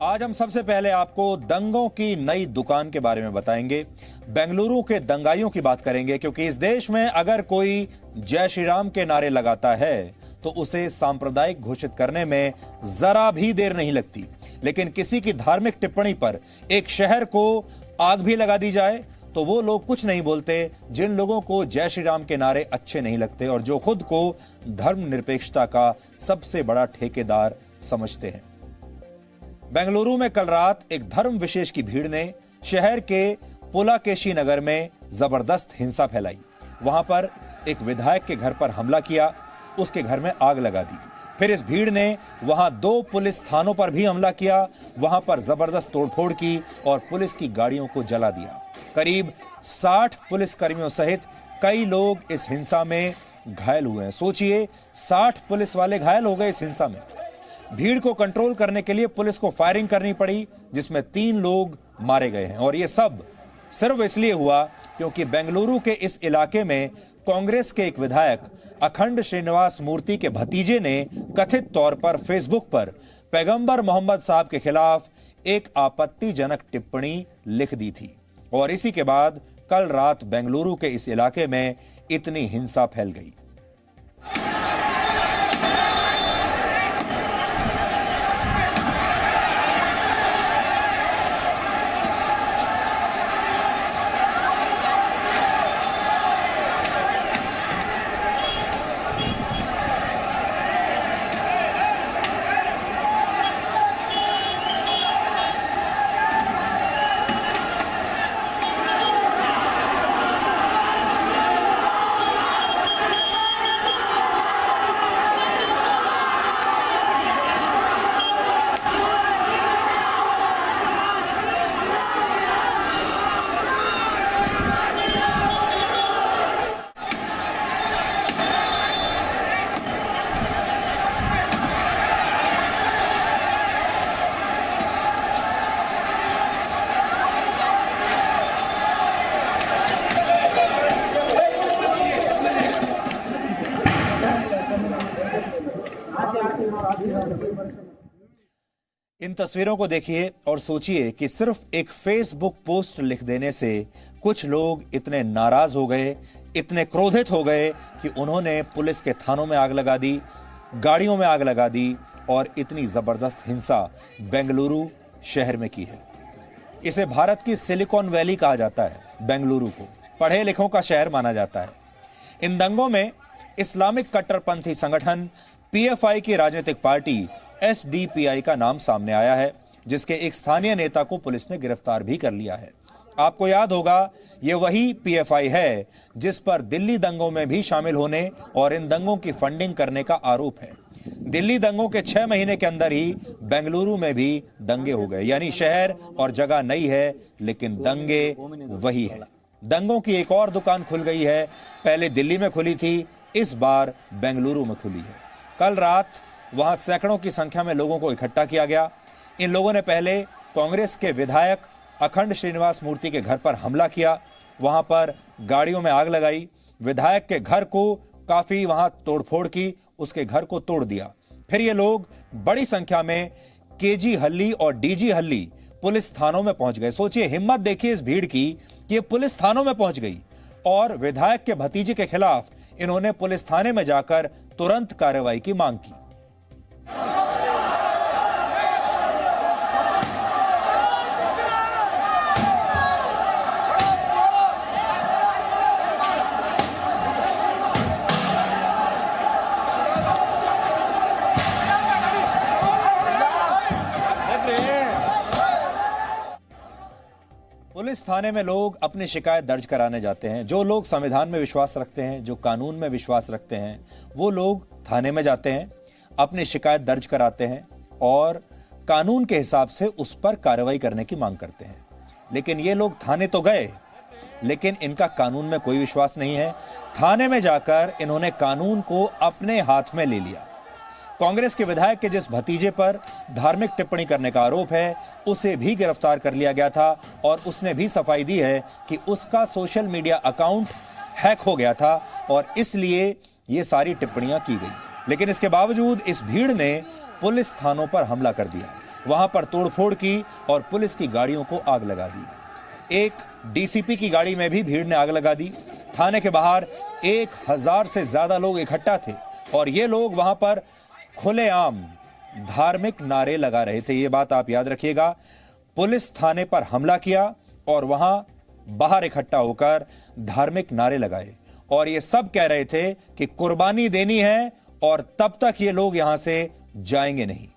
आज हम सबसे पहले आपको दंगों की नई दुकान के बारे में बताएंगे। बेंगलुरु के दंगाइयों की बात करेंगे, क्योंकि इस देश में अगर कोई जय श्री राम के नारे लगाता है तो उसे सांप्रदायिक घोषित करने में जरा भी देर नहीं लगती। लेकिन किसी की धार्मिक टिप्पणी पर एक शहर को आग भी लगा दी जाए तो वो लोग कुछ नहीं बोलते, जिन लोगों को जय श्री राम के नारे अच्छे नहीं लगते और जो खुद को धर्मनिरपेक्षता का सबसे बड़ा ठेकेदार समझते हैं। बेंगलुरु में कल रात एक धर्म विशेष की भीड़ ने शहर के पुलाकेशी नगर में जबरदस्त हिंसा फैलाई। वहां पर एक विधायक के घर पर हमला किया, उसके घर में आग लगा दी। फिर इस भीड़ ने वहां 2 पुलिस थानों पर भी हमला किया, वहां पर जबरदस्त तोड़फोड़ की और पुलिस की गाड़ियों को जला दिया। करीब 60 पुलिस कर्मियों सहित कई लोग इस हिंसा में घायल हुए हैं। सोचिए, 60 पुलिस वाले घायल हो गए इस हिंसा में। भीड़ को कंट्रोल करने के लिए पुलिस को फायरिंग करनी पड़ी, जिसमें 3 लोग मारे गए हैं। और यह सब सिर्फ इसलिए हुआ क्योंकि बेंगलुरु के इस इलाके में कांग्रेस के एक विधायक अखंड श्रीनिवास मूर्ति के भतीजे ने कथित तौर पर फेसबुक पर पैगंबर मोहम्मद साहब के खिलाफ एक आपत्तिजनक टिप्पणी लिख दी थी। और इसी के बाद कल रात बेंगलुरु के इस इलाके में इतनी हिंसा फैल गई। इन तस्वीरों को देखिए और सोचिए कि सिर्फ एक फेसबुक पोस्ट लिख देने से कुछ लोग इतने नाराज हो गए, इतने क्रोधित हो गए कि उन्होंने पुलिस के थानों में आग लगा दी, गाड़ियों में आग लगा दी और इतनी जबरदस्त हिंसा बेंगलुरु शहर में की है। इसे भारत की सिलिकॉन वैली कहा जाता है। बेंगलुरु को पढ़े लिखों का शहर माना जाता है। इन दंगों में इस्लामिक कट्टरपंथी संगठन पीएफआई की राजनीतिक पार्टी एसडीपीआई का नाम सामने आया है, जिसके एक स्थानीय नेता को पुलिस ने गिरफ्तार भी कर लिया है। आपको याद होगा, यह वही पीएफआई है जिस पर दिल्ली दंगों में भी शामिल होने और इन दंगों की फंडिंग करने का आरोप है। दिल्ली दंगों के 6 महीने के अंदर ही बेंगलुरु में भी दंगे हो गए। यानी शहर और जगह नई है, लेकिन दंगे वही है। दंगों की एक और दुकान खुल गई है। पहले दिल्ली में खुली थी, इस बार बेंगलुरु में खुली है। कल रात वहां सैकड़ों की संख्या में लोगों को इकट्ठा किया गया। इन लोगों ने पहले कांग्रेस के विधायक अखंड श्रीनिवास मूर्ति के घर पर हमला किया, वहां पर गाड़ियों में आग लगाई, विधायक के घर को काफी वहां तोड़फोड़ की, उसके घर को तोड़ दिया। फिर ये लोग बड़ी संख्या में केजी हल्ली और डीजी हल्ली पुलिस थानों में पहुंच गए। सोचिए, हिम्मत देखिए इस भीड़ की कि ये पुलिस थानों में पहुंच गई और विधायक के भतीजे के खिलाफ इन्होंने पुलिस थाने में जाकर तुरंत कार्रवाई की मांग की। पुलिस थाने में लोग अपनी शिकायत दर्ज कराने जाते हैं। जो लोग संविधान में विश्वास रखते हैं, जो कानून में विश्वास रखते हैं, वो लोग थाने में जाते हैं, अपनी शिकायत दर्ज कराते हैं और कानून के हिसाब से उस पर कार्रवाई करने की मांग करते हैं। लेकिन ये लोग थाने तो गए, लेकिन इनका कानून में कोई विश्वास नहीं है। थाने में जाकर इन्होंने कानून को अपने हाथ में ले लिया। कांग्रेस के विधायक के जिस भतीजे पर धार्मिक टिप्पणी करने का आरोप है, उसे भी गिरफ्तार कर लिया गया था और उसने भी सफाई दी है कि उसका सोशल मीडिया अकाउंट हैक हो गया था और इसलिए ये सारी टिप्पणियां की गई। लेकिन इसके बावजूद इस भीड़ ने पुलिस थानों पर हमला कर दिया। वहां पर तोड़फोड़ की और पुलिस की गाड़ियों को आग लगा दी। एक डीसीपी की गाड़ी में भी भीड़ ने आग लगा दी। थाने के बाहर 1000 से ज्यादा लोग इकट्ठा थे और ये लोग वहां पर खुलेआम धार्मिक नारे लगा रहे थे। ये बात आप याद रखिएगा। पुलिस थाने पर हमला किया और वहां बाहर इकट्ठा होकर धार्मिक नारे लगाए और ये सब कह रहे थे कि कुर्बानी देनी है और तब तक ये लोग यहां से जाएंगे नहीं।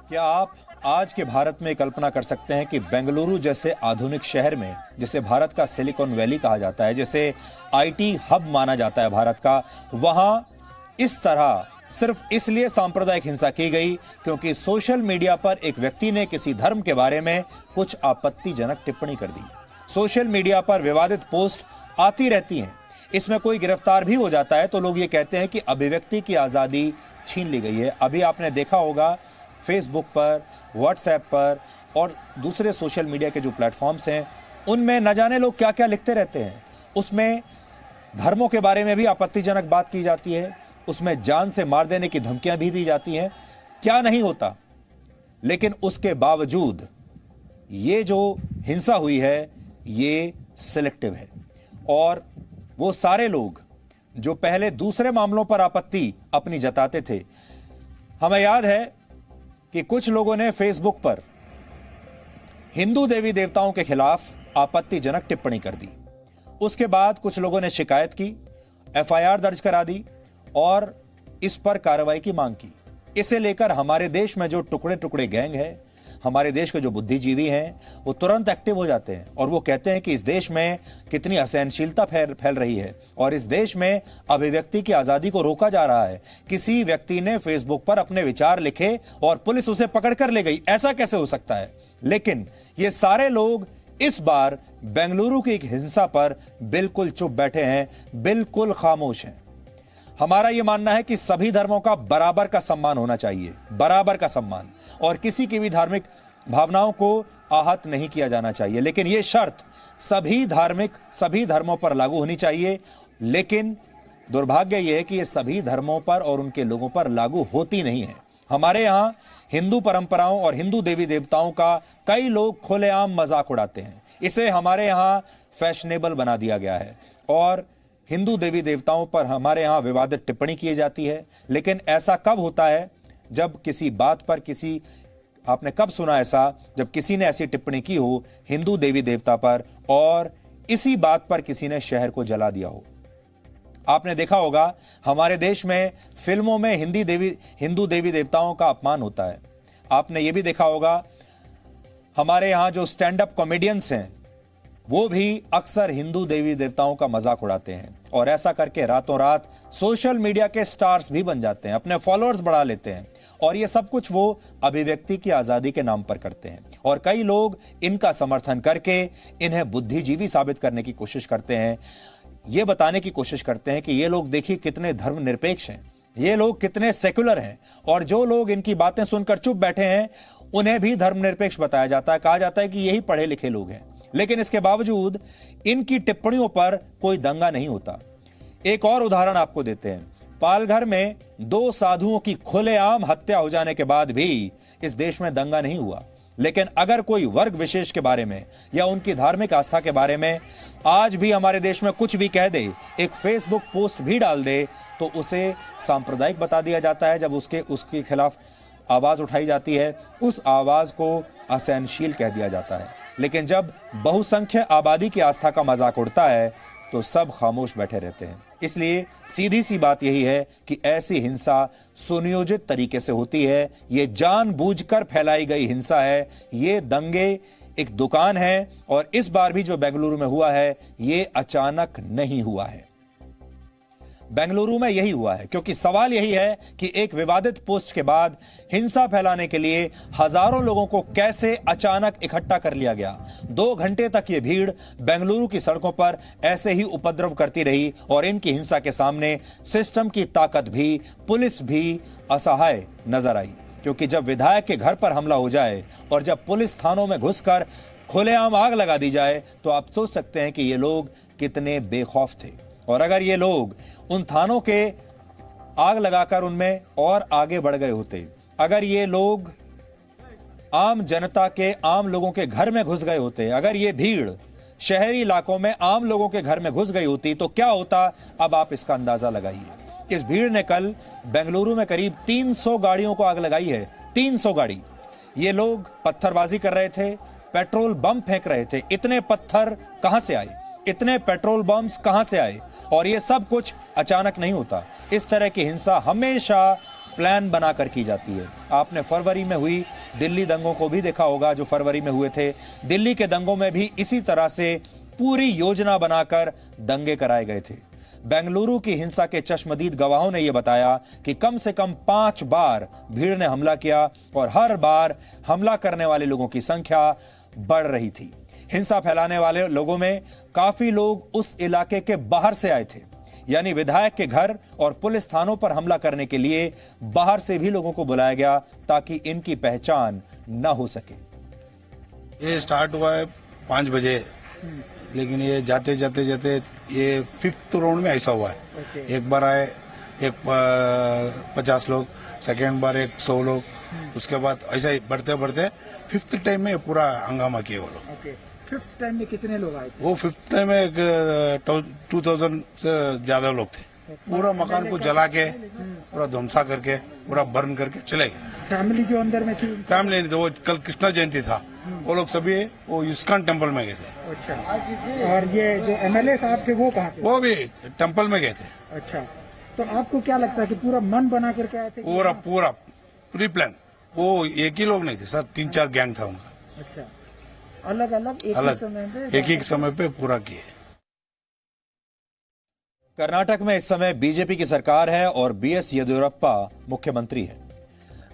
क्या आप आज के भारत में कल्पना कर सकते हैं कि बेंगलुरु जैसे आधुनिक शहर में, जिसे भारत का सिलिकॉन वैली कहा जाता है, जिसे आईटी हब माना जाता है भारत का, वहां इस तरह सिर्फ इसलिए सांप्रदायिक हिंसा की गई क्योंकि सोशल मीडिया पर एक व्यक्ति ने किसी धर्म के बारे में कुछ आपत्तिजनक टिप्पणी कर दी। सोशल मीडिया पर विवादित पोस्ट आती रहती हैं, इसमें कोई गिरफ्तार भी हो जाता है तो लोग ये कहते हैं कि अभिव्यक्ति की आजादी छीन ली गई है। अभी आपने देखा होगा फेसबुक पर, व्हाट्सएप पर और दूसरे सोशल मीडिया के जो प्लेटफॉर्म्स हैं उनमें न जाने लोग क्या क्या लिखते रहते हैं। उसमें धर्मों के बारे में भी आपत्तिजनक बात की जाती है, उसमें जान से मार देने की धमकियां भी दी जाती हैं। क्या नहीं होता, लेकिन उसके बावजूद ये जो हिंसा हुई है ये सिलेक्टिव है। और वो सारे लोग जो पहले दूसरे मामलों पर आपत्ति अपनी जताते थे, हमें याद है कि कुछ लोगों ने फेसबुक पर हिंदू देवी देवताओं के खिलाफ आपत्तिजनक टिप्पणी कर दी। उसके बाद कुछ लोगों ने शिकायत की, एफआईआर दर्ज करा दी और इस पर कार्रवाई की मांग की। इसे लेकर हमारे देश में जो टुकड़े टुकड़े गैंग है, हमारे देश के जो बुद्धिजीवी हैं, वो तुरंत एक्टिव हो जाते हैं और वो कहते हैं कि इस देश में कितनी असहनशीलता फैल रही है और इस देश में अभिव्यक्ति की आजादी को रोका जा रहा है। किसी व्यक्ति ने फेसबुक पर अपने विचार लिखे और पुलिस उसे पकड़ कर ले गई, ऐसा कैसे हो सकता है? लेकिन ये सारे लोग इस बार बेंगलुरु की एक हिंसा पर बिल्कुल चुप बैठे हैं, बिल्कुल खामोश हैं। हमारा यह मानना है कि सभी धर्मों का बराबर का सम्मान होना चाहिए, बराबर का सम्मान, और किसी की भी धार्मिक भावनाओं को आहत नहीं किया जाना चाहिए। लेकिन यह शर्त सभी धर्मों पर लागू होनी चाहिए। लेकिन दुर्भाग्य यह है कि यह सभी धर्मों पर और उनके लोगों पर लागू होती नहीं है। हमारे यहां हिंदू परंपराओं और हिंदू देवी देवताओं का कई लोग खुलेआम मजाक उड़ाते हैं। इसे हमारे यहां फैशनेबल बना दिया गया है और हिंदू देवी देवताओं पर हमारे यहां विवादित टिप्पणी की जाती है। लेकिन ऐसा कब होता है जब किसी बात पर आपने कब सुना ऐसा जब किसी ने ऐसी टिप्पणी की हो हिंदू देवी देवता पर और इसी बात पर किसी ने शहर को जला दिया हो? आपने देखा होगा हमारे देश में फिल्मों में हिंदू देवी देवताओं का अपमान होता है। आपने यह भी देखा होगा हमारे यहां जो स्टैंड अप कॉमेडियंस हैं वो भी अक्सर हिंदू देवी देवताओं का मजाक उड़ाते हैं और ऐसा करके रातों रात सोशल मीडिया के स्टार्स भी बन जाते हैं, अपने फॉलोअर्स बढ़ा लेते हैं और ये सब कुछ वो अभिव्यक्ति की आजादी के नाम पर करते हैं। और कई लोग इनका समर्थन करके इन्हें बुद्धिजीवी साबित करने की कोशिश करते हैं, ये बताने की कोशिश करते हैं कि ये लोग देखिए कितने धर्मनिरपेक्ष हैं, ये लोग कितने सेक्युलर हैं। और जो लोग इनकी बातें सुनकर चुप बैठे हैं उन्हें भी धर्मनिरपेक्ष बताया जाता है, कहा जाता है कि यही पढ़े लिखे लोग हैं। लेकिन इसके बावजूद इनकी टिप्पणियों पर कोई दंगा नहीं होता। एक और उदाहरण आपको देते हैं। पालघर में 2 साधुओं की खुलेआम हत्या हो जाने के बाद भी इस देश में दंगा नहीं हुआ। लेकिन अगर कोई वर्ग विशेष के बारे में या उनकी धार्मिक आस्था के बारे में आज भी हमारे देश में कुछ भी कह दे, एक फेसबुक पोस्ट भी डाल दे, तो उसे सांप्रदायिक बता दिया जाता है। जब उसके खिलाफ आवाज उठाई जाती है, उस आवाज को असहनशील कह दिया जाता है। लेकिन जब बहुसंख्यक आबादी की आस्था का मजाक उड़ता है तो सब खामोश बैठे रहते हैं। इसलिए सीधी सी बात यही है कि ऐसी हिंसा सुनियोजित तरीके से होती है। ये जानबूझकर फैलाई गई हिंसा है। ये दंगे एक दुकान है और इस बार भी जो बेंगलुरु में हुआ है ये अचानक नहीं हुआ है। बेंगलुरु में यही हुआ है क्योंकि सवाल यही है कि एक विवादित पोस्ट के बाद हिंसा फैलाने के लिए हजारों लोगों को कैसे अचानक इकट्ठा कर लिया गया। 2 घंटे तक यह भीड़ बेंगलुरु की सड़कों पर ऐसे ही उपद्रव करती रही और इनकी हिंसा के सामने सिस्टम की ताकत भी, पुलिस भी असहाय नजर आई। क्योंकि जब विधायक के घर पर हमला हो जाए और जब पुलिस थानों में घुसकर खुलेआम आग लगा दी जाए तो आप सोच सकते हैं कि ये लोग कितने बेखौफ थे। और अगर ये लोग उन थानों के आग लगाकर उनमें और आगे बढ़ गए होते, अगर ये लोग आम जनता के, आम लोगों के घर में घुस गए होते, अगर ये भीड़ शहरी इलाकों में आम लोगों के घर में घुस गई होती तो क्या होता, अब आप इसका अंदाजा लगाइए। इस भीड़ ने कल बेंगलुरु में करीब 300 गाड़ियों को आग लगाई है। 300 गाड़ी। ये लोग पत्थरबाजी कर रहे थे, पेट्रोल बम फेंक रहे थे। इतने पत्थर कहां से आए, इतने पेट्रोल बम्स कहां से आए? और ये सब कुछ अचानक नहीं होता। इस तरह की हिंसा हमेशा प्लान बनाकर की जाती है। आपने फरवरी में हुई दिल्ली दंगों को भी देखा होगा, जो फरवरी में हुए थे। दिल्ली के दंगों में भी इसी तरह से पूरी योजना बनाकर दंगे कराए गए थे। बेंगलुरु की हिंसा के चश्मदीद गवाहों ने यह बताया कि कम से कम 5 बार भीड़ ने हमला किया और हर बार हमला करने वाले लोगों की संख्या बढ़ रही थी। हिंसा फैलाने वाले लोगों में काफी लोग उस इलाके के बाहर से आए थे, यानी विधायक के घर और पुलिस थानों पर हमला करने के लिए बाहर से भी लोगों को बुलाया गया ताकि इनकी पहचान न हो सके। ये स्टार्ट हुआ है 5 बजे, लेकिन ये जाते जाते जाते ये 5th राउंड में ऐसा हुआ है। एक बार आए 50 लोग, सेकेंड बार 100 लोग, उसके बाद ऐसा ही बढ़ते बढ़ते 5th टाइम में पूरा हंगामा किए वो लोग। 5th टाइम में कितने लोग आए थे? वो 5th टाइम में 2000 से ज्यादा लोग थे। पूरा मकान को जला के, पूरा ध्वंसा करके, पूरा बर्न करके चले गए। फैमिली जो अंदर में थी? फैमिली नहीं थी, वो कल कृष्णा जयंती था, वो लोग सभी वो इस्कॉन टेम्पल में गए थे। अच्छा। और ये जो एमएलए साहब थे वो कहाँ थे? वो भी टेम्पल में गए थे। अच्छा, तो आपको क्या लगता है कि पूरा मन बना करके आए थे? पूरा प्री प्लान। वो एक ही लोग नहीं थे सर, 3-4 गैंग था उनका। अच्छा, अलग अलग एक ही समय पे पूरा किए। कर्नाटक में इस समय बीजेपी की सरकार है और बीएस येदियुरप्पा मुख्यमंत्री है।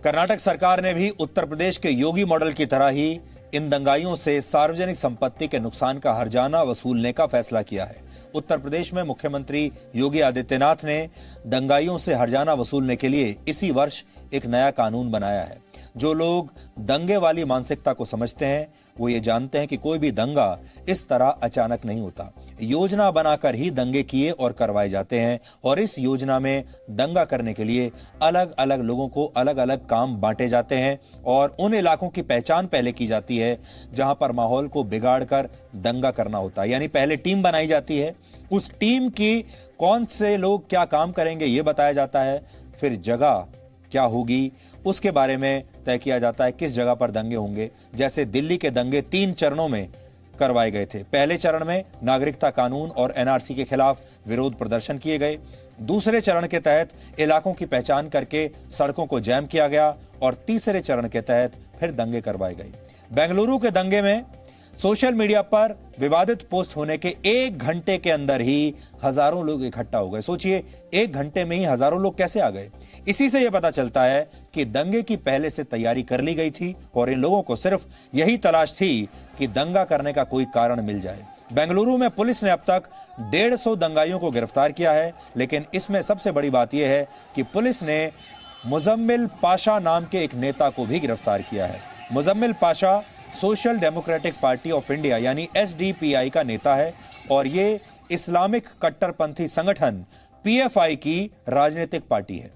कर्नाटक सरकार ने भी उत्तर प्रदेश के योगी मॉडल की तरह ही इन दंगाइयों से सार्वजनिक संपत्ति के नुकसान का हर्जाना वसूलने का फैसला किया है। उत्तर प्रदेश में मुख्यमंत्री योगी आदित्यनाथ ने दंगाइयों से हर्जाना वसूलने के लिए इसी वर्ष एक नया कानून बनाया है। जो लोग दंगे वाली मानसिकता को समझते हैं वो ये जानते हैं कि कोई भी दंगा इस तरह अचानक नहीं होता। योजना बनाकर ही दंगे किए और करवाए जाते हैं और इस योजना में दंगा करने के लिए अलग अलग लोगों को अलग अलग काम बांटे जाते हैं और उन इलाकों की पहचान पहले की जाती है जहां पर माहौल को बिगाड़कर दंगा करना होता है। यानी पहले टीम बनाई जाती है, उस टीम की कौन से लोग क्या काम करेंगे ये बताया जाता है, फिर जगह क्या होगी उसके बारे में तय किया जाता है, किस जगह पर दंगे होंगे। जैसे दिल्ली के दंगे 3 चरणों में करवाए गए थे। पहले चरण में नागरिकता कानून और एनआरसी के खिलाफ विरोध प्रदर्शन किए गए। दूसरे चरण के तहत इलाकों की पहचान करके सड़कों को जैम किया गया और तीसरे चरण के तहत फिर दंगे करवाए गए। बेंगलुरु के दंगे में सोशल मीडिया पर विवादित पोस्ट होने के 1 घंटे के अंदर ही हजारों लोग इकट्ठा हो गए। सोचिए 1 घंटे में ही हजारों लोग कैसे आ गए। इसी से यह पता चलता है कि दंगे की पहले से तैयारी कर ली गई थी और इन लोगों को सिर्फ यही तलाश थी कि दंगा करने का कोई कारण मिल जाए। बेंगलुरु में पुलिस ने अब तक 150 दंगाइयों को गिरफ्तार किया है, लेकिन इसमें सबसे बड़ी बात यह है कि पुलिस ने मुजम्मिल पाशा नाम के एक नेता को भी गिरफ्तार किया है। Muzammil Pasha social democratic party of India यानी एसडीपीआई का नेता है और ये इस्लामिक कट्टरपंथी संगठन पीएफआई की राजनीतिक पार्टी है।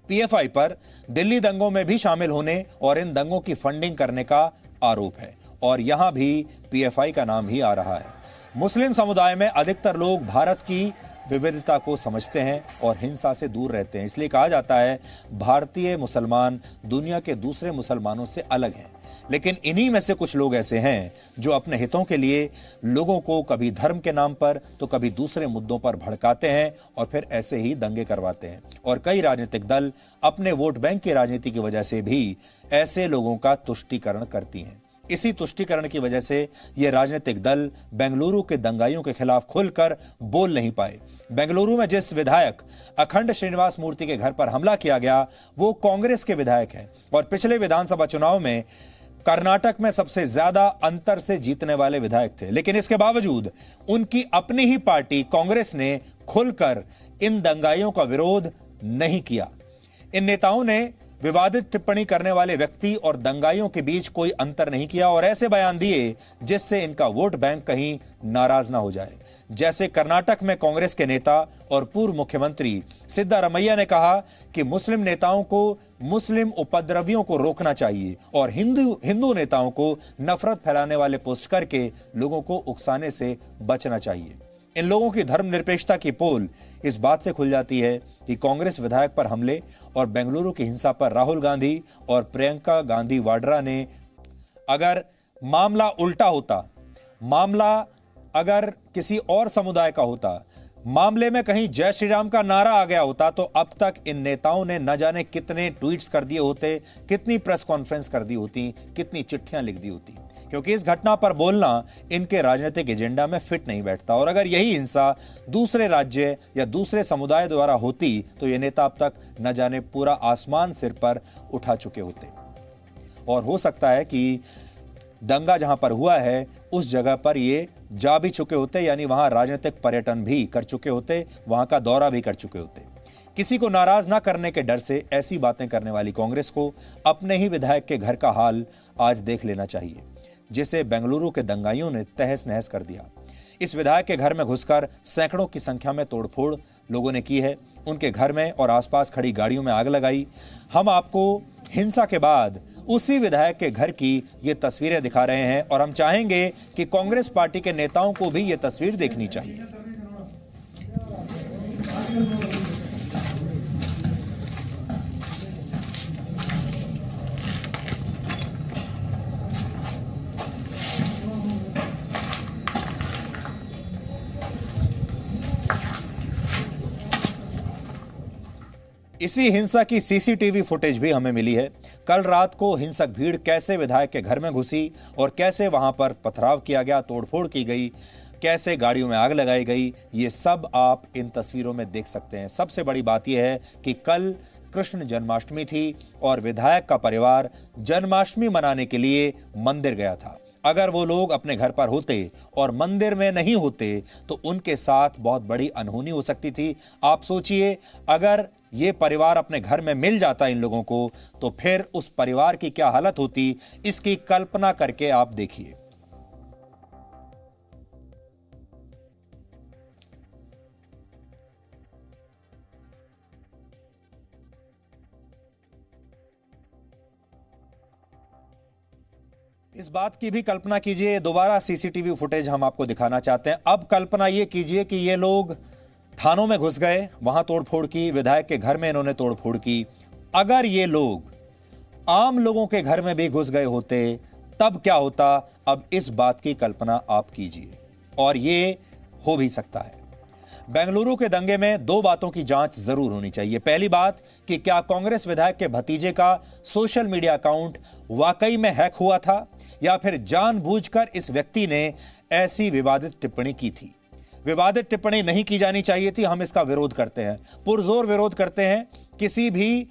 पीएफआई पर दिल्ली दंगों में भी शामिल होने और इन दंगों की फंडिंग करने का आरोप है और यहां भी पीएफआई का नाम ही आ रहा है। मुस्लिम समुदाय में अधिकतर लोग भारत की विविधता को समझते हैं और हिंसा से दूर रहते हैं। इसलिए कहा जाता है भारतीय मुसलमान दुनिया के दूसरे मुसलमानों से अलग हैं। लेकिन इन्हीं में से कुछ लोग ऐसे हैं जो अपने हितों के लिए लोगों को कभी धर्म के नाम पर तो कभी दूसरे मुद्दों पर भड़काते हैं और फिर ऐसे ही दंगे करवाते हैं। और कई राजनीतिक दल अपने वोट बैंक की राजनीति की वजह से भी ऐसे लोगों का तुष्टीकरण करती हैं। इसी तुष्टीकरण की वजह से ये राजनीतिक दल बेंगलुरु के दंगाइयों के खिलाफ खुलकर बोल नहीं पाए। बेंगलुरु में जिस विधायक अखंड श्रीनिवास मूर्ति के घर पर हमला किया गया वो कांग्रेस के विधायक हैं और पिछले विधानसभा चुनाव में कर्नाटक में सबसे ज्यादा अंतर से जीतने वाले विधायक थे। लेकिन इसके बावजूद उनकी अपनी ही पार्टी कांग्रेस ने खुलकर इन दंगाइयों का विरोध नहीं किया। इन नेताओं ने विवादित टिप्पणी करने वाले व्यक्ति और दंगाइयों के बीच कोई अंतर नहीं किया और ऐसे बयान दिए जिससे इनका वोट बैंक कहीं नाराज ना हो जाए। जैसे कर्नाटक में कांग्रेस के नेता और पूर्व मुख्यमंत्री सिद्धारमैया ने कहा कि मुस्लिम नेताओं को मुस्लिम उपद्रवियों को रोकना चाहिए और हिंदू नेताओं को नफरत फैलाने वाले पोस्ट करके लोगों को उकसाने से बचना चाहिए। इन लोगों की धर्मनिरपेक्षता की पोल इस बात से खुल जाती है कि कांग्रेस विधायक पर हमले और बेंगलुरु की हिंसा पर राहुल गांधी और प्रियंका गांधी वाड्रा ने अगर मामला उल्टा होता, मामला अगर किसी और समुदाय का होता, मामले में कहीं जय श्री राम का नारा आ गया होता तो अब तक इन नेताओं ने न जाने कितने ट्वीट्स कर दिए होते, कितनी प्रेस कॉन्फ्रेंस कर दी होती, कितनी चिट्ठियां लिख दी होती। क्योंकि इस घटना पर बोलना इनके राजनीतिक एजेंडा में फिट नहीं बैठता और अगर यही हिंसा दूसरे राज्य या दूसरे समुदाय द्वारा होती तो ये नेता अब तक न जाने पूरा आसमान सिर पर उठा चुके होते। और हो सकता है कि दंगा जहां पर हुआ है उस जगह पर ये जा भी चुके होते, यानी वहां राजनीतिक पर्यटन भी कर चुके होते, वहां का दौरा भी कर चुके होते। किसी को नाराज ना करने के डर से ऐसी बातें करने वाली कांग्रेस को अपने ही विधायक के घर का हाल आज देख लेना चाहिए, जिसे बेंगलुरु के दंगाइयों ने तहस नहस कर दिया। इस विधायक के घर में घुसकर सैकड़ों की संख्या में तोड़फोड़ लोगों ने की है। उनके घर में और आसपास खड़ी गाड़ियों में आग लगाई। हम आपको हिंसा के बाद उसी विधायक के घर की ये तस्वीरें दिखा रहे हैं और हम चाहेंगे कि कांग्रेस पार्टी के नेताओं को भी ये तस्वीर देखनी चाहिए। इसी हिंसा की सीसीटीवी फुटेज भी हमें मिली है। कल रात को हिंसक भीड़ कैसे विधायक के घर में घुसी और कैसे वहां पर पथराव किया गया, तोड़फोड़ की गई, कैसे गाड़ियों में आग लगाई गई, ये सब आप इन तस्वीरों में देख सकते हैं। सबसे बड़ी बात यह है कि कल कृष्ण जन्माष्टमी थी और विधायक का परिवार जन्माष्टमी मनाने के लिए मंदिर गया था। अगर वो लोग अपने घर पर होते और मंदिर में नहीं होते तो उनके साथ बहुत बड़ी अनहोनी हो सकती थी। आप सोचिए, अगर ये परिवार अपने घर में मिल जाता इन लोगों को तो फिर उस परिवार की क्या हालत होती, इसकी कल्पना करके आप देखिए। इस बात की भी कल्पना कीजिए, दोबारा सीसीटीवी फुटेज हम आपको दिखाना चाहते हैं। अब कल्पना ये कीजिए कि ये लोग थानों में घुस गए, वहां तोड़फोड़ की, विधायक के घर में इन्होंने तोड़फोड़ की। अगर ये लोग आम लोगों के घर में भी घुस गए होते तब क्या होता, अब इस बात की कल्पना आप कीजिए। और ये हो भी सकता है। बेंगलुरु के दंगे में दो बातों की जांच जरूर होनी चाहिए। पहली बात कि क्या कांग्रेस विधायक के भतीजे का सोशल मीडिया अकाउंट वाकई में हैक हुआ था या फिर जानबूझकर इस व्यक्ति ने ऐसी विवादित टिप्पणी की थी। विवादित टिप्पणी नहीं की जानी चाहिए थी, हम इसका विरोध करते हैं, पुरजोर विरोध करते हैं। किसी भी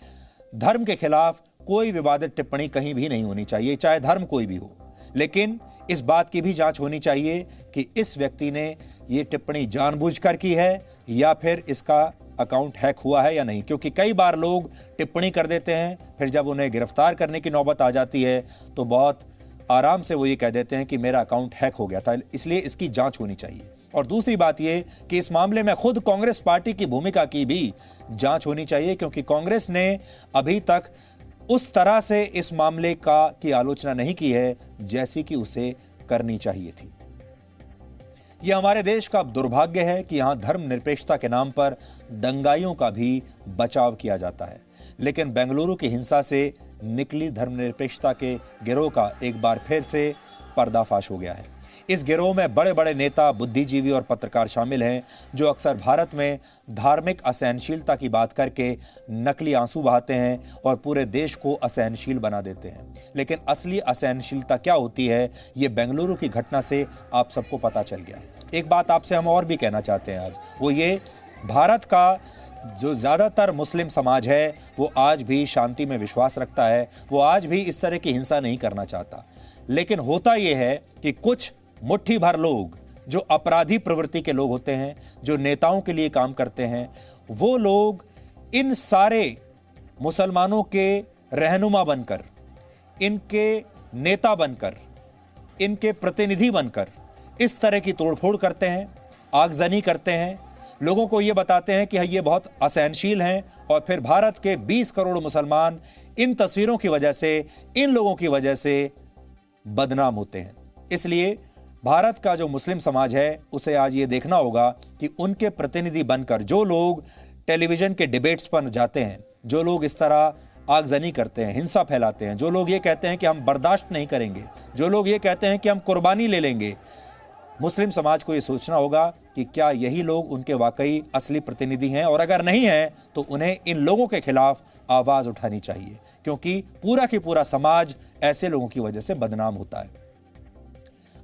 धर्म के खिलाफ कोई विवादित टिप्पणी कहीं भी नहीं होनी चाहिए, चाहे धर्म कोई भी हो। लेकिन इस बात की भी जांच होनी चाहिए कि इस व्यक्ति ने यह टिप्पणी जानबूझकर की है या फिर इसका अकाउंट हैक हुआ है या नहीं। क्योंकि कई बार लोग टिप्पणी कर देते हैं, फिर जब उन्हें गिरफ्तार करने की नौबत आ जाती है तो बहुत आराम से वो ये कह देते हैं कि मेरा अकाउंट हैक हो गया था। इसलिए इसकी जांच होनी चाहिए। और दूसरी बात यह कि इस मामले में खुद कांग्रेस पार्टी की भूमिका की भी जांच होनी चाहिए, क्योंकि कांग्रेस ने अभी तक उस तरह से इस मामले की आलोचना नहीं की है जैसी कि उसे करनी चाहिए थी। यह हमारे देश का दुर्भाग्य है कि यहां धर्मनिरपेक्षता के नाम पर दंगाइयों का भी बचाव किया जाता है, लेकिन बेंगलुरु की हिंसा से निकली धर्मनिरपेक्षता के गिरोह का एक बार फिर से पर्दाफाश हो गया है। इस गिरोह में बड़े बड़े नेता, बुद्धिजीवी और पत्रकार शामिल हैं, जो अक्सर भारत में धार्मिक असहनशीलता की बात करके नकली आंसू बहाते हैं और पूरे देश को असहनशील बना देते हैं। लेकिन असली असहनशीलता क्या होती है, ये बेंगलुरु की घटना से आप सबको पता चल गया। एक बात आपसे हम और भी कहना चाहते हैं आज, वो ये, भारत का जो ज़्यादातर मुस्लिम समाज है वो आज भी शांति में विश्वास रखता है, वो आज भी इस तरह की हिंसा नहीं करना चाहता। लेकिन होता यह है कि कुछ मुट्ठी भर लोग जो अपराधी प्रवृत्ति के लोग होते हैं, जो नेताओं के लिए काम करते हैं, वो लोग इन सारे मुसलमानों के रहनुमा बनकर, इनके नेता बनकर, इनके प्रतिनिधि बनकर इस तरह की तोड़फोड़ करते हैं, आगजनी करते हैं, लोगों को ये बताते हैं कि ये बहुत असहनशील हैं, और फिर भारत के 20 करोड़ मुसलमान इन तस्वीरों की वजह से, इन लोगों की वजह से बदनाम होते हैं। इसलिए भारत का जो मुस्लिम समाज है उसे आज ये देखना होगा कि उनके प्रतिनिधि बनकर जो लोग टेलीविजन के डिबेट्स पर जाते हैं, जो लोग इस तरह आगजनी करते हैं, हिंसा फैलाते हैं, जो लोग ये कहते हैं कि हम बर्दाश्त नहीं करेंगे, जो लोग ये कहते हैं कि हम कुर्बानी ले लेंगे, मुस्लिम समाज को ये सोचना होगा कि क्या यही लोग उनके वाकई असली प्रतिनिधि हैं, और अगर नहीं हैं तो उन्हें इन लोगों के खिलाफ आवाज उठानी चाहिए, क्योंकि पूरा की पूरा समाज ऐसे लोगों की वजह से बदनाम होता है।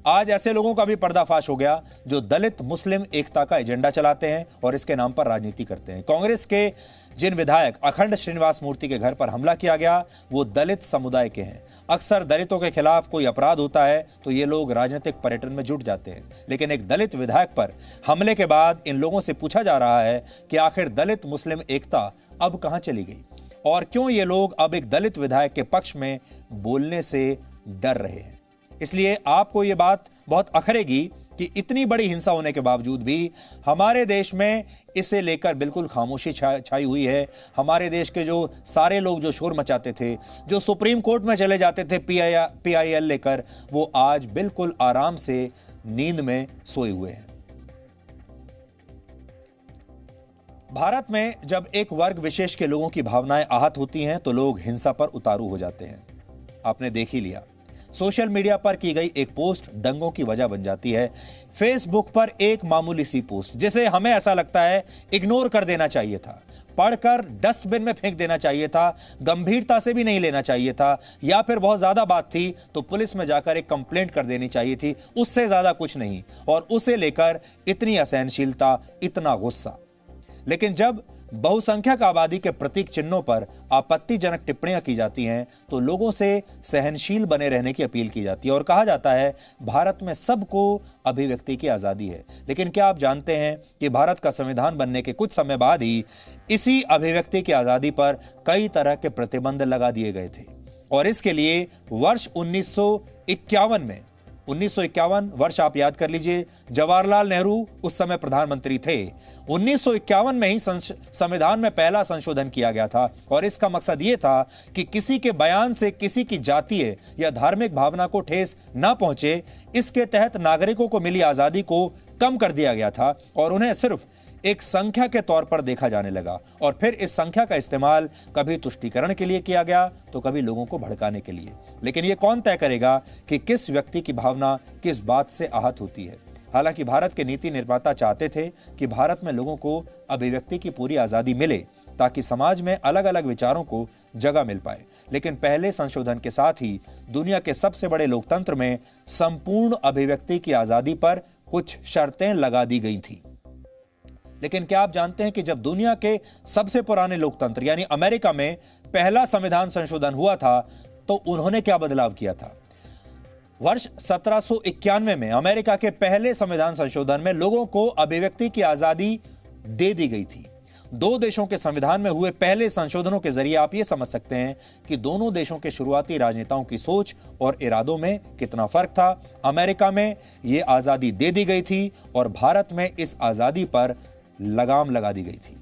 आज ऐसे लोगों का भी पर्दाफाश हो गया जो दलित मुस्लिम एकता का एजेंडा चलाते हैं और इसके नाम पर राजनीति करते हैं। कांग्रेस के जिन विधायक अखंड श्रीनिवास मूर्ति के घर पर हमला किया गया, वो दलित समुदाय के हैं। अक्सर दलितों के खिलाफ कोई अपराध होता है तो ये लोग राजनीतिक पर्यटन में जुट जाते हैं, लेकिन एक दलित विधायक पर हमले के बाद इन लोगों से पूछा जा रहा है कि आखिर दलित मुस्लिम एकता अब कहां चली गई, और क्यों ये लोग अब एक दलित विधायक के पक्ष में बोलने से डर रहे हैं। इसलिए आपको ये बात बहुत अखरेगी कि इतनी बड़ी हिंसा होने के बावजूद भी हमारे देश में इसे लेकर बिल्कुल खामोशी छाई हुई है। हमारे देश के जो सारे लोग जो शोर मचाते थे, जो सुप्रीम कोर्ट में चले जाते थे PIL लेकर, वो आज बिल्कुल आराम से नींद में सोए हुए हैं। भारत में जब एक वर्ग विशेष के लोगों की भावनाएं आहत होती हैं तो लोग हिंसा पर उतारू हो जाते हैं। आपने देख ही लिया, सोशल मीडिया पर की गई एक पोस्ट दंगों की वजह बन जाती है। फेसबुक पर एक मामूली सी पोस्ट जिसे हमें ऐसा लगता है इग्नोर कर देना चाहिए था, पढ़कर डस्टबिन में फेंक देना चाहिए था, गंभीरता से भी नहीं लेना चाहिए था, या फिर बहुत ज्यादा बात थी तो पुलिस में जाकर एक कंप्लेंट कर देनी चाहिए थी, उससे ज्यादा कुछ नहीं। और उसे लेकर इतनी असहनशीलता, इतना गुस्सा। लेकिन जब बहुसंख्यक आबादी के प्रतीक चिन्हों पर आपत्तिजनक टिप्पणियां की जाती हैं तो लोगों से सहनशील बने रहने की अपील की जाती है और कहा जाता है भारत में सबको अभिव्यक्ति की आजादी है। लेकिन क्या आप जानते हैं कि भारत का संविधान बनने के कुछ समय बाद ही इसी अभिव्यक्ति की आजादी पर कई तरह के प्रतिबंध लगा दिए गए थे, और इसके लिए वर्ष 1951 वर्ष आप याद कर लीजिए, जवाहरलाल नेहरू उस समय प्रधानमंत्री थे। 1951 में ही संविधान में पहला संशोधन किया गया था, और इसका मकसद यह था कि किसी के बयान से किसी की जातीय या धार्मिक भावना को ठेस ना पहुंचे। इसके तहत नागरिकों को मिली आजादी को कम कर दिया गया था और उन्हें सिर्फ एक संख्या के तौर पर देखा जाने लगा, और फिर इस संख्या का इस्तेमाल कभी तुष्टीकरण के लिए किया गया तो कभी लोगों को भड़काने के लिए। लेकिन यह कौन तय करेगा कि किस व्यक्ति की भावना किस बात से आहत होती है। हालांकि भारत के नीति निर्माता चाहते थे कि भारत में लोगों को अभिव्यक्ति की पूरी आजादी मिले ताकि समाज में अलग अलग विचारों को जगह मिल पाए। लेकिन पहले संशोधन के साथ ही दुनिया के सबसे बड़े लोकतंत्र में संपूर्ण अभिव्यक्ति की आजादी पर कुछ शर्तें लगा दी गई थी। लेकिन क्या आप जानते हैं कि जब दुनिया के सबसे पुराने लोकतंत्र यानी अमेरिका में पहला संविधान संशोधन हुआ था तो उन्होंने क्या बदलाव किया था? वर्ष 1791 में अमेरिका के पहले संविधान संशोधन में लोगों को अभिव्यक्ति की आजादी दे दी गई थी। दो देशों के संविधान में हुए पहले संशोधनों के जरिए आप यह समझ सकते हैं कि दोनों देशों के शुरुआती राजनेताओं की सोच और इरादों में कितना फर्क था। अमेरिका में यह आजादी दे दी गई थी और भारत में इस आजादी पर लगाम लगा दी गई थी।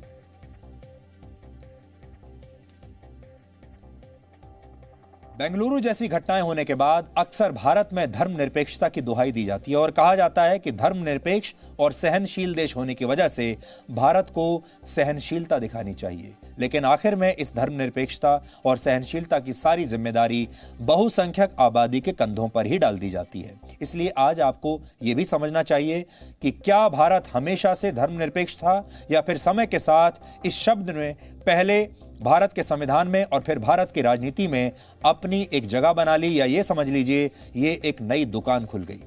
बेंगलुरु जैसी घटनाएं होने के बाद अक्सर भारत में धर्मनिरपेक्षता की दुहाई दी जाती है और कहा जाता है कि धर्मनिरपेक्ष और सहनशील देश होने की वजह से भारत को सहनशीलता दिखानी चाहिए। लेकिन आखिर में इस धर्मनिरपेक्षता और सहनशीलता की सारी जिम्मेदारी बहुसंख्यक आबादी के कंधों पर ही डाल दी जाती है। इसलिए आज आपको यह भी समझना चाहिए कि क्या भारत हमेशा से धर्मनिरपेक्ष था या फिर समय के साथ इस शब्द ने पहले भारत के संविधान में और फिर भारत की राजनीति में अपनी एक जगह बना ली, या ये समझ लीजिए ये एक नई दुकान खुल गई।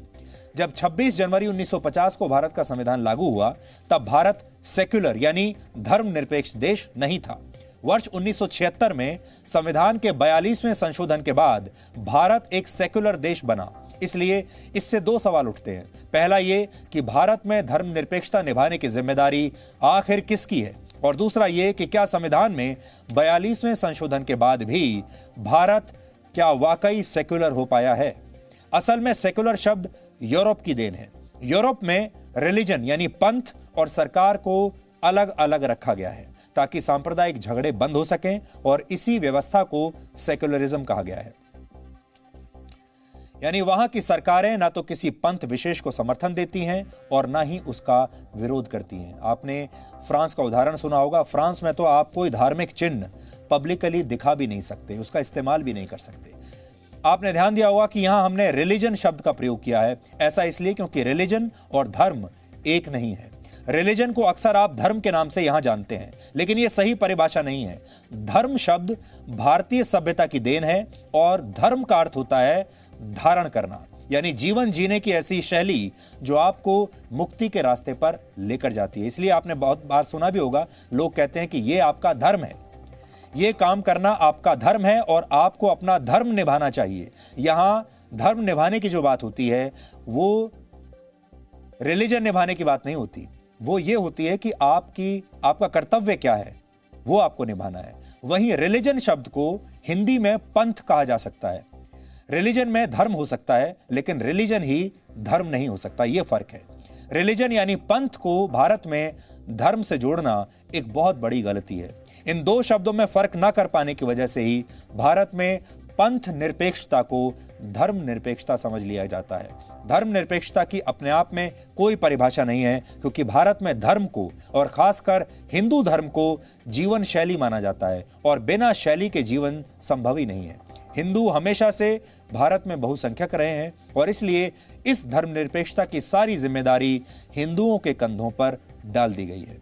जब 26 जनवरी 1950 को भारत का संविधान लागू हुआ तब भारत सेक्युलर यानी धर्मनिरपेक्ष देश नहीं था। वर्ष 1976 में संविधान के 42वें संशोधन के बाद भारत एक सेक्युलर देश बना। इसलिए इससे दो सवाल उठते हैं। पहला ये कि भारत में धर्मनिरपेक्षता निभाने की जिम्मेदारी आखिर किसकी है, और दूसरा ये कि क्या संविधान में 42वें संशोधन के बाद भी भारत क्या वाकई सेक्युलर हो पाया है। असल में सेक्युलर शब्द यूरोप की देन है। यूरोप में रिलीजन यानी पंथ और सरकार को अलग अलग रखा गया है ताकि सांप्रदायिक झगड़े बंद हो सकें, और इसी व्यवस्था को सेक्युलरिज्म कहा गया है। यानी वहां की सरकारें ना तो किसी पंथ विशेष को समर्थन देती हैं और ना ही उसका विरोध करती हैं। आपने फ्रांस का उदाहरण सुना होगा। फ्रांस में तो आप कोई धार्मिक चिन्ह पब्लिकली दिखा भी नहीं सकते, उसका इस्तेमाल भी नहीं कर सकते। आपने ध्यान दिया होगा कि यहां हमने रिलीजन शब्द का प्रयोग किया है। ऐसा इसलिए क्योंकि रिलीजन और धर्म एक नहीं है। रिलीजन को अक्सर आप धर्म के नाम से यहां जानते हैं, लेकिन यह सही परिभाषा नहीं है। धर्म शब्द भारतीय सभ्यता की देन है और धर्म का अर्थ होता है धारण करना, यानी जीवन जीने की ऐसी शैली जो आपको मुक्ति के रास्ते पर लेकर जाती है। इसलिए आपने बहुत बार सुना भी होगा, लोग कहते हैं कि यह आपका धर्म है, यह काम करना आपका धर्म है और आपको अपना धर्म निभाना चाहिए। यहां धर्म निभाने की जो बात होती है वो रिलीजन निभाने की बात नहीं होती। वो ये होती है कि आपका कर्तव्य क्या है वो आपको निभाना है। वहीं रिलीजन शब्द को हिंदी में पंथ कहा जा सकता है। रिलीजन में धर्म हो सकता है लेकिन रिलीजन ही धर्म नहीं हो सकता, यह फर्क है। रिलीजन यानी पंथ को भारत में धर्म से जोड़ना एक बहुत बड़ी गलती है। इन दो शब्दों में फर्क ना कर पाने की वजह से ही भारत में पंथ निरपेक्षता को धर्म निरपेक्षता समझ लिया जाता है। धर्म निरपेक्षता की अपने आप में कोई परिभाषा नहीं है, क्योंकि भारत में धर्म को और खासकर हिंदू धर्म को जीवन शैली माना जाता है और बिना शैली के जीवन संभव ही नहीं है। हिंदू हमेशा से भारत में बहुसंख्यक रहे हैं और इसलिए इस धर्मनिरपेक्षता की सारी जिम्मेदारी हिंदुओं के कंधों पर डाल दी गई है।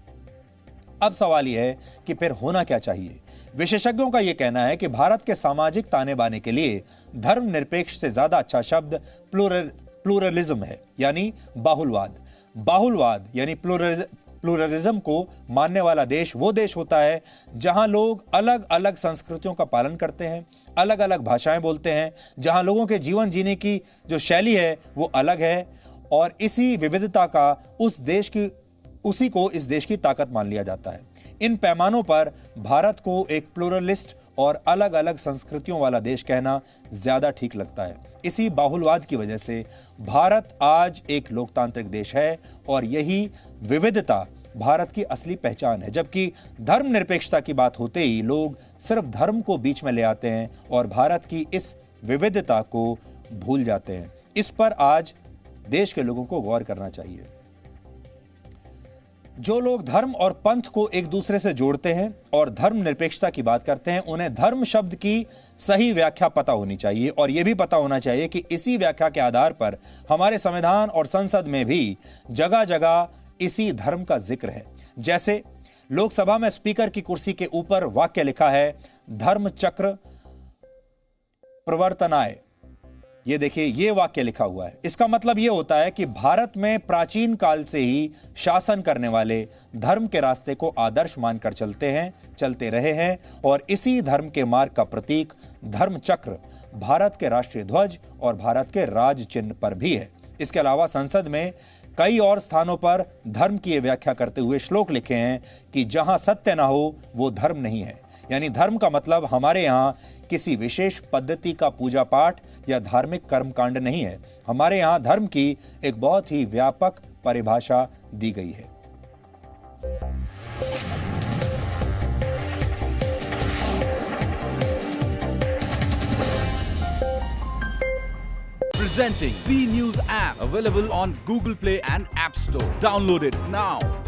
अब सवाल यह है कि फिर होना क्या चाहिए। विशेषज्ञों का यह कहना है कि भारत के सामाजिक ताने बाने के लिए धर्मनिरपेक्ष से ज्यादा अच्छा शब्द प्लूरलिज्म है, यानी बाहुलवाद। बाहुलवाद यानी प्लूरलिज्म को मानने वाला देश वो देश होता है जहां लोग अलग अलग संस्कृतियों का पालन करते हैं, अलग अलग भाषाएं बोलते हैं, जहां लोगों के जीवन जीने की जो शैली है वो अलग है, और इसी विविधता का उसी को इस देश की ताकत मान लिया जाता है। इन पैमानों पर भारत को एक प्लूरलिस्ट और अलग अलग संस्कृतियों वाला देश कहना ज्यादा ठीक लगता है। इसी बाहुलवाद की वजह से भारत आज एक लोकतांत्रिक देश है और यही विविधता भारत की असली पहचान है। जबकि धर्मनिरपेक्षता की बात होते ही लोग सिर्फ धर्म को बीच में ले आते हैं और भारत की इस विविधता को भूल जाते हैं। इस पर आज देश के लोगों को गौर करना चाहिए। जो लोग धर्म और पंथ को एक दूसरे से जोड़ते हैं और धर्मनिरपेक्षता की बात करते हैं, उन्हें धर्म शब्द की सही व्याख्या पता होनी चाहिए और यह भी पता होना चाहिए कि इसी व्याख्या के आधार पर हमारे संविधान और संसद में भी जगह जगह इसी धर्म का जिक्र है। जैसे लोकसभा में स्पीकर की कुर्सी के ऊपर वाक्य लिखा है, धर्म चक्र प्रवर्तनाय। ये देखिए, ये वाक्य लिखा हुआ है। इसका मतलब यह होता है कि भारत में प्राचीन काल से ही शासन करने वाले धर्म के रास्ते को आदर्श मानकर चलते रहे हैं और इसी धर्म के मार्ग का प्रतीक धर्म चक्र भारत के राष्ट्रीय ध्वज और भारत के राज चिन्ह पर भी है। इसके अलावा संसद में कई और स्थानों पर धर्म की व्याख्या करते हुए श्लोक लिखे हैं कि जहां सत्य ना हो वो धर्म नहीं है। यानी धर्म का मतलब हमारे यहाँ किसी विशेष पद्धति का पूजा पाठ या धार्मिक कर्मकांड नहीं है। हमारे यहाँ धर्म की एक बहुत ही व्यापक परिभाषा दी गई है। Presenting B News app, available on Google Play and App Store. Download it now.